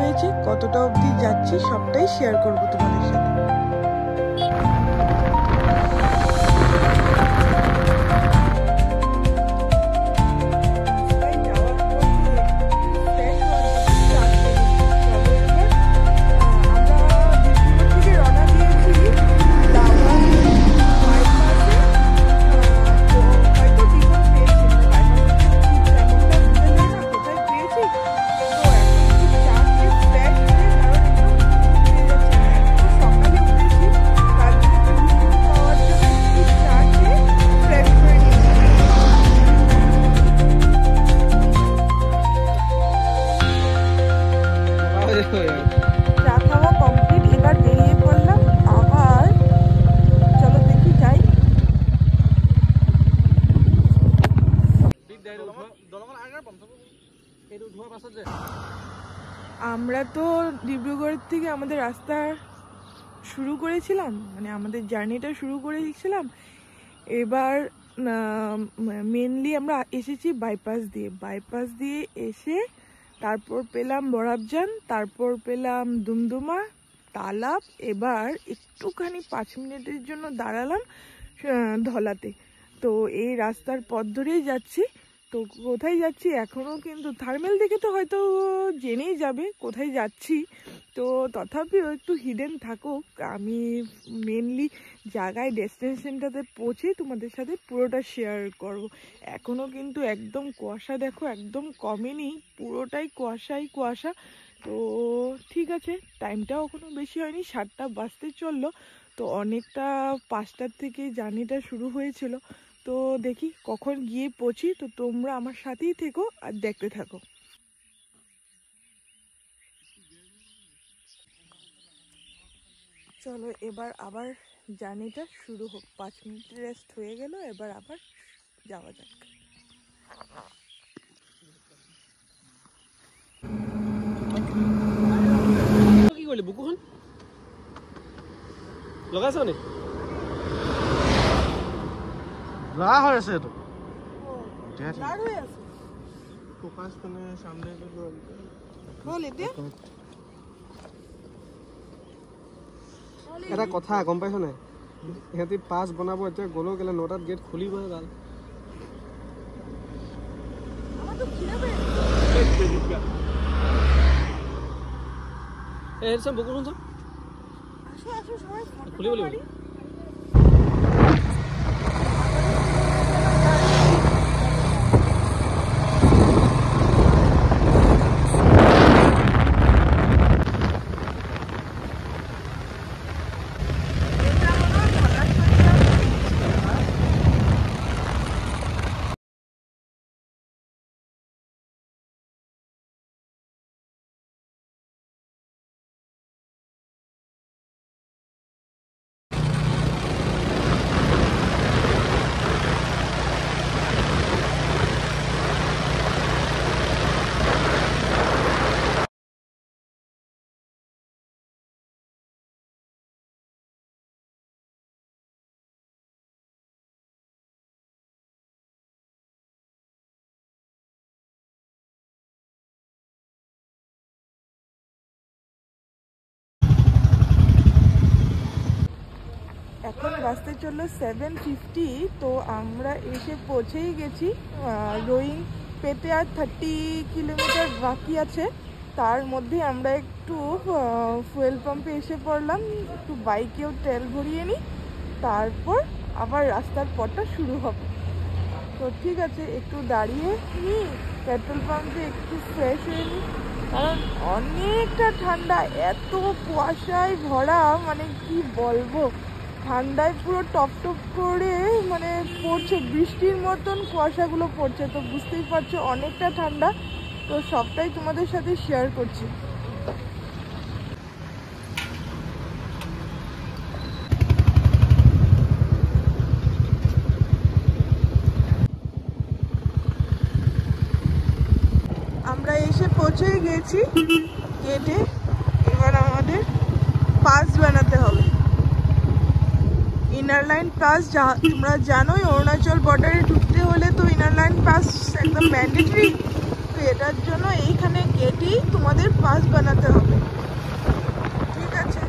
হয়েছে, কতটা অবধি যাচ্ছি সবটাই শেয়ার করবো তোমাদের সাথে। চা খাওয়া কমপ্লিট, এবার বেরিয়ে পড়লাম আবার। চলো দেখি যাই। আমরা তো ডিব্রুগড় থেকে আমাদের রাস্তা শুরু করেছিলাম, মানে আমাদের জার্নিটা শুরু করেছিলাম। এবার মেনলি আমরা এসেছি বাইপাস দিয়ে এসে তারপর পেলাম বরাবজান, তারপর পেলাম দুমদুমা, তালাব। এবার একটুখানি 5 মিনিটের জন্য দাঁড়ালাম ধলাতে। তো এই রাস্তার পথ ধরেই যাচ্ছি। তো কোথায় যাচ্ছি এখনও কিন্তু থার্মেল দেখে তো হয়তো জেনেই যাবে কোথায় যাচ্ছি। তো তথাপিও একটু হিডেন থাকুক, আমি মেনলি জায়গায় ডেস্টিনেশনটাতে পৌঁছে তোমাদের সাথে পুরোটা শেয়ার করব। এখনও কিন্তু একদম কুয়াশা, দেখো একদম কমেনি, পুরোটাই কুয়াশা। তো ঠিক আছে, টাইমটাও এখনও বেশি হয়নি, 7টা বাজতে চললো। তো অনেকটা 5টার থেকে জার্নিটা শুরু হয়েছিল। তো দেখি কখন গিয়ে পৌঁছি। তো তোমরা আমার সাথেই থেকো আর দেখতে থাকো। চলো এবার আবার জার্নিটা শুরু হোক। 5 মিনিট রেস্ট হয়ে গেল, এবার আবার যাওয়া যাক। কি কৰিলি বুকুখন লগাইছ নি? ব্লাৰ হৈ আছে এইটো, ব্লাৰ হৈ আছে। ফোকাস মানে সামনে বল এতিয়া এটা কথা গম পাইছ নাই? সিহঁতি পাছ বনাব, এতিয়া গ'লেও কেলে 9টাত গেট খুলিবই ভাল। এই চব বুকুখন চব খুলিব লাগিব। এখন বাজতে চললো 7:50। তো আমরা এসে পৌঁছেই গেছি। রোয়িং পেতে আর 30 কিলোমিটার বাকি আছে। তার মধ্যে আমরা একটু ফুয়েল পাম্পে এসে পড়লাম, একটু বাইকেও তেল ভরিয়ে নিই, তারপর আবার রাস্তার পথটা শুরু হবে। তো ঠিক আছে, একটু দাঁড়িয়ে নিই পেট্রোল পাম্পে, একটু ফ্রেশ হয়ে নিই, কারণ অনেকটা ঠান্ডা, এত কুয়াশায় ভরা, মানে কি বলবো, ঠান্ডায় পুরো টপ করে মানে পড়ছে, বৃষ্টির মতন কুয়াশাগুলো পড়ছে। তো বুঝতেই পারছো অনেকটা ঠান্ডা। তো সবটাই তোমাদের সাথে শেয়ার করছি। আমরা এসে পৌঁছে গেছি গেটে। এবার আমাদের পাস বানাতে হবে, ইনার লাইন পাস। তোমরা জানোই অরুণাচল বর্ডারে ঢুকতে হলে তো ইনার লাইন পাস একদম ম্যান্ডেটরি। তো এটার জন্য এইখানে গেটেই তোমাদের পাস বানাতে হবে, ঠিক আছে?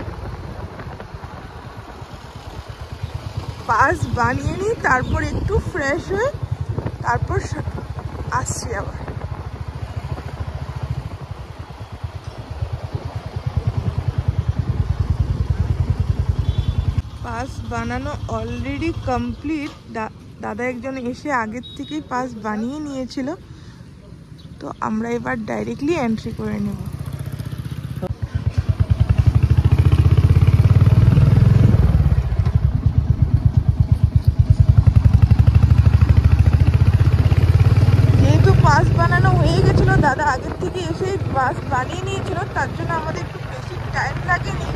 পাস বানিয়ে নিই, তারপর একটু ফ্রেশ হয়ে তারপর আসছি আবার। পাস বানানো অলরেডি কমপ্লিট। দাদা একজন এসে আগের থেকেই পাস বানিয়ে নিয়েছিল, তো আমরা এবার ডাইরেক্টলি এন্ট্রি করে নেব। যেহেতু পাস বানানো হয়ে গেছিল, দাদা আগের থেকে এসে পাস বানিয়ে নিয়েছিল, তার জন্য আমাদের একটু বেশি টাইম লাগেনি।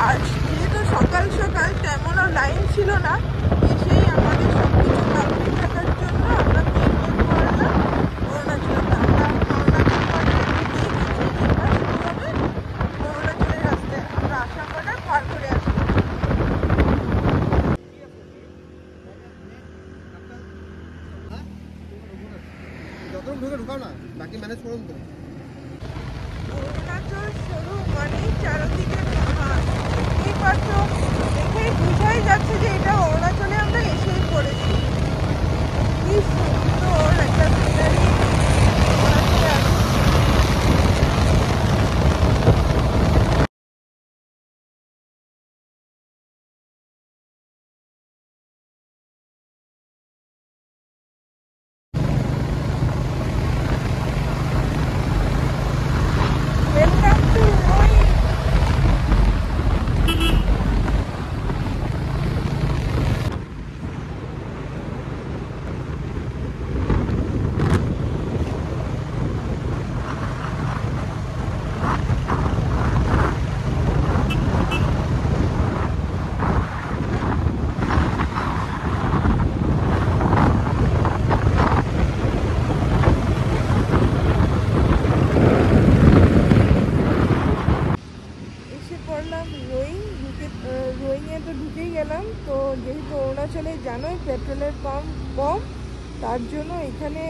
আর যেহেতু সকাল সকাল তেমনও লাইন ছিল না, এসেই আমাদের সব কিছু কমপ্লিট থাকার জন্য আমরা বেরিয়ে পড়লাম অরুণাচল। আমরা অরুণাচলের রাস্তায় আমরা আসাম বর্ডার পার করে আসি। অরুণাচল শুরু মানেই চারদিকে পাহাড়। এই পাত্র দেখেই বোঝাই যাচ্ছে যে এটা অরুণাচলে আমরা এসেই পড়েছি। কি সুন্দর একটা সিনারি অরুণাচলে আছে। Welcome to rowing. এসে পড়লাম রোইং। রোইংয়ে তো ঢুকেই গেলাম। তো যেহেতু অরুণাচলে জানোই পেট্রোলের পাম্প কম, তার জন্য এখানে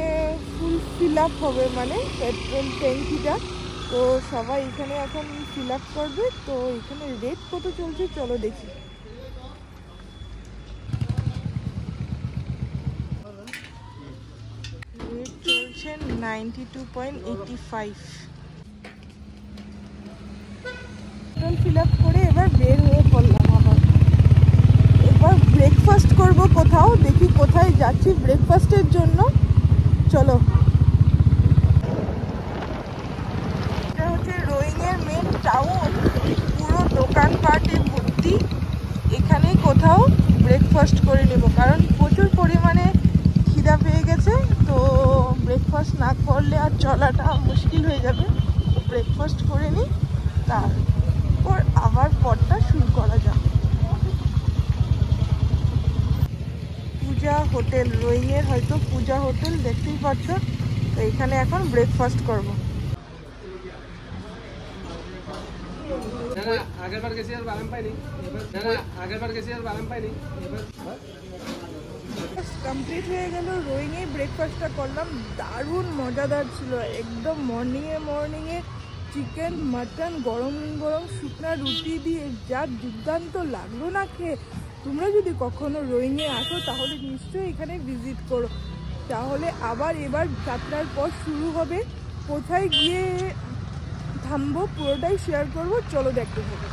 ফুল ফিল আপ হবে, মানে পেট্রোল ট্যাঙ্কিটা। তো সবাই এখানে এখন ফিল আপ করবে। তো এখানে রেট কত চলছে চলো দেখি। রেট চলছে 92.85। পেট্রোল ফিল আপ করে এবার বের হয়ে পড়লাম আবার। এবার ব্রেকফাস্ট করব কোথাও, দেখি কোথায় যাচ্ছি ব্রেকফাস্টের জন্য। চলো। এটা হচ্ছে রোইংয়ের মেন টাউন, পুরো দোকানপাটে ভর্তি। এখানে কোথাও ব্রেকফাস্ট করে নেব, কারণ প্রচুর পরিমাণে খিদা পেয়ে গেছে। তো ব্রেকফাস্ট না করলে আর চলাটা মুশকিল হয়ে যাবে। ব্রেকফাস্ট করে নিই, তারপর আবার পথটা শুরু করা যাবে। পূজা হোটেল, রোইংয়ের হয়তো পূজা হোটেল, দেখতেই পাচ্ছ। তো এখানে এখন ব্রেকফাস্ট করব। কমপ্লিট হয়ে গেল। রোইংয়ে ব্রেকফাস্টটা করলাম, দারুণ মজাদার ছিল একদম। মর্নিংয়ে চিকেন মাটন গরম গরম শুকনা রুটি দিয়ে যা দুর্দান্ত লাগলো না খেয়ে। তোমরা যদি কখনো রোইংয়ে আসো তাহলে নিশ্চয়ই এখানে ভিজিট করো। তাহলে আবার এবার যাত্রার পর শুরু হবে। কোথায় গিয়ে থামবো পুরোটাই শেয়ার করবো, চলো দেখতে হবে।